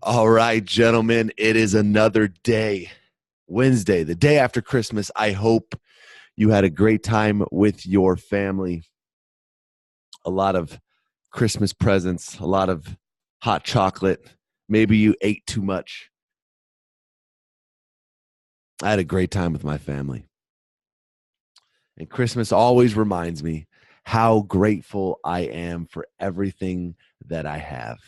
All right, gentlemen, it is another day, Wednesday, the day after Christmas. I hope you had a great time with your family. A lot of Christmas presents, a lot of hot chocolate. Maybe you ate too much. I had a great time with my family. And Christmas always reminds me how grateful I am for everything that I have.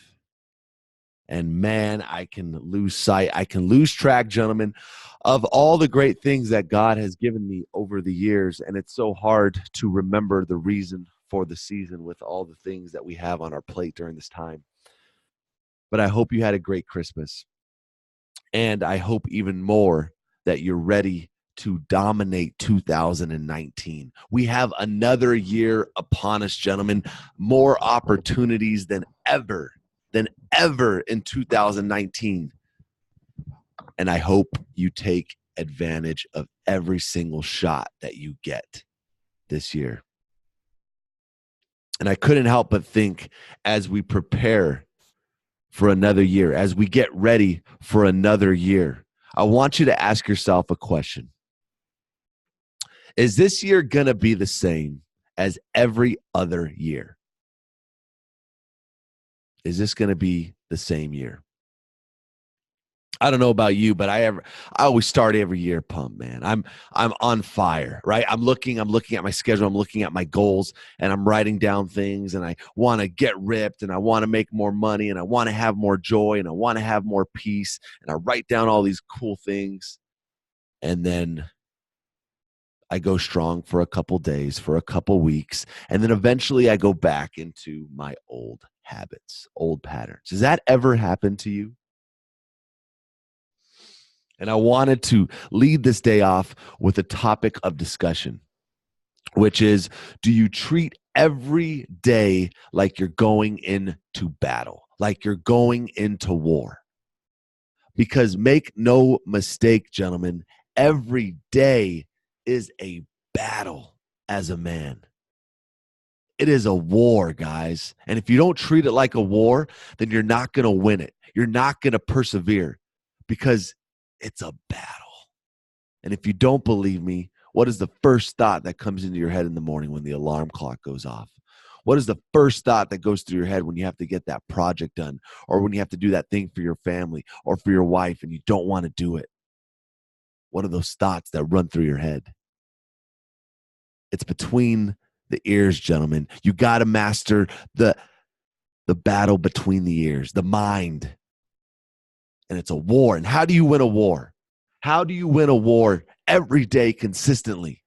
And man, I can lose sight, I can lose track, gentlemen, of all the great things that God has given me over the years. And it's so hard to remember the reason for the season with all the things that we have on our plate during this time. But I hope you had a great Christmas. And I hope even more that you're ready to dominate 2019. We have another year upon us, gentlemen, more opportunities than ever in 2019. And I hope you take advantage of every single shot that you get this year. And I couldn't help but think as we prepare for another year, as we get ready for another year, I want you to ask yourself a question. Is this year going to be the same as every other year? Is this going to be the same year? I don't know about you, but I always start every year pumped, man. I'm on fire, right? I'm looking at my schedule, I'm looking at my goals, and I'm writing down things, and I want to get ripped, and I want to make more money, and I want to have more joy, and I want to have more peace, and I write down all these cool things, and then I go strong for a couple days, for a couple weeks, and then eventually I go back into my old habits, old patterns. Does that ever happen to you? And I wanted to lead this day off with a topic of discussion, which is, do you treat every day like you're going into battle, like you're going into war? Because make no mistake, gentlemen, every day is a battle as a man. It is a war, guys. And if you don't treat it like a war, then you're not going to win it. You're not going to persevere because it's a battle. And if you don't believe me, what is the first thought that comes into your head in the morning when the alarm clock goes off? What is the first thought that goes through your head when you have to get that project done, or when you have to do that thing for your family or for your wife and you don't want to do it? What are those thoughts that run through your head? It's between the ears, gentlemen. You got to master the battle between the ears, the mind. And it's a war. And how do you win a war? How do you win a war every day consistently?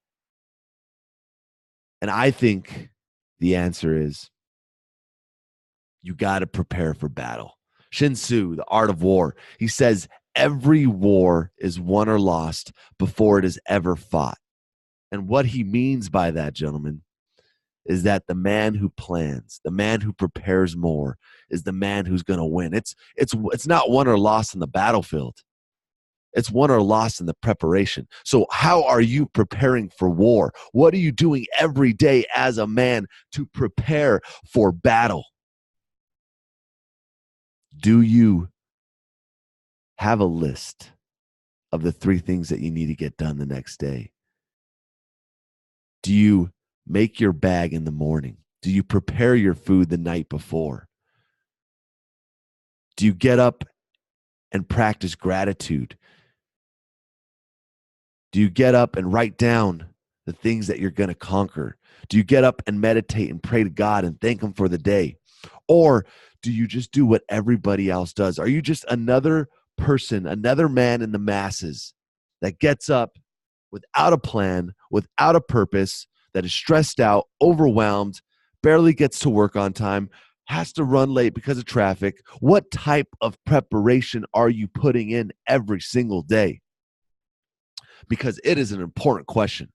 And I think the answer is you got to prepare for battle. Sun Tzu, The Art of War, he says every war is won or lost before it is ever fought. And what he means by that, gentlemen, is that the man who plans, the man who prepares more, is the man who's going to win. It's not won or lost in the battlefield. It's won or lost in the preparation. So how are you preparing for war? What are you doing every day as a man to prepare for battle? Do you have a list of the 3 things that you need to get done the next day? Do you make your bag in the morning? Do you prepare your food the night before? Do you get up and practice gratitude? Do you get up and write down the things that you're going to conquer? Do you get up and meditate and pray to God and thank Him for the day? Or do you just do what everybody else does? Are you just another person, another man in the masses that gets up without a plan, without a purpose, that is stressed out, overwhelmed, barely gets to work on time, has to run late because of traffic? What type of preparation are you putting in every single day? Because it is an important question.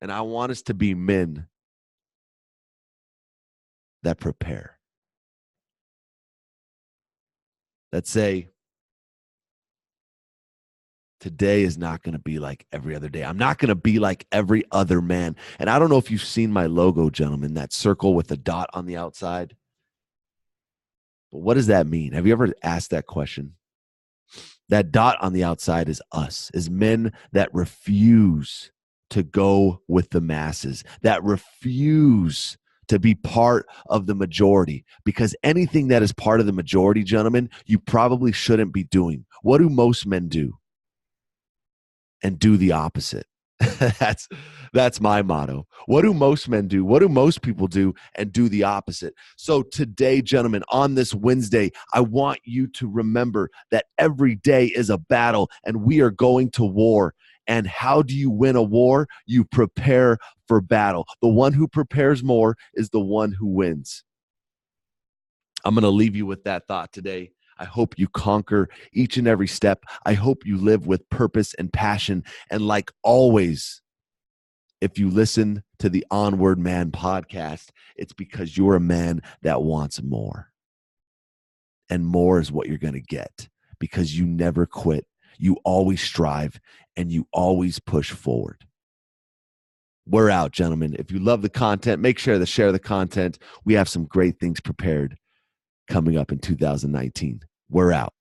And I want us to be men that prepare, that say, today is not going to be like every other day. I'm not going to be like every other man. And I don't know if you've seen my logo, gentlemen, that circle with the dot on the outside. But what does that mean? Have you ever asked that question? That dot on the outside is us, is men that refuse to go with the masses, that refuse to be part of the majority. Because anything that is part of the majority, gentlemen, you probably shouldn't be doing. What do most men do? And do the opposite. that's my motto. What do most men do? What do most people do? And do the opposite. So today, gentlemen, on this Wednesday, I want you to remember that every day is a battle and we are going to war. And how do you win a war? You prepare for battle. The one who prepares more is the one who wins. I'm going to leave you with that thought today. I hope you conquer each and every step. I hope you live with purpose and passion. And like always, if you listen to the Onward Man podcast, it's because you're a man that wants more. And more is what you're going to get because you never quit. You always strive and you always push forward. We're out, gentlemen. If you love the content, make sure to share the content. We have some great things prepared coming up in 2019. We're out.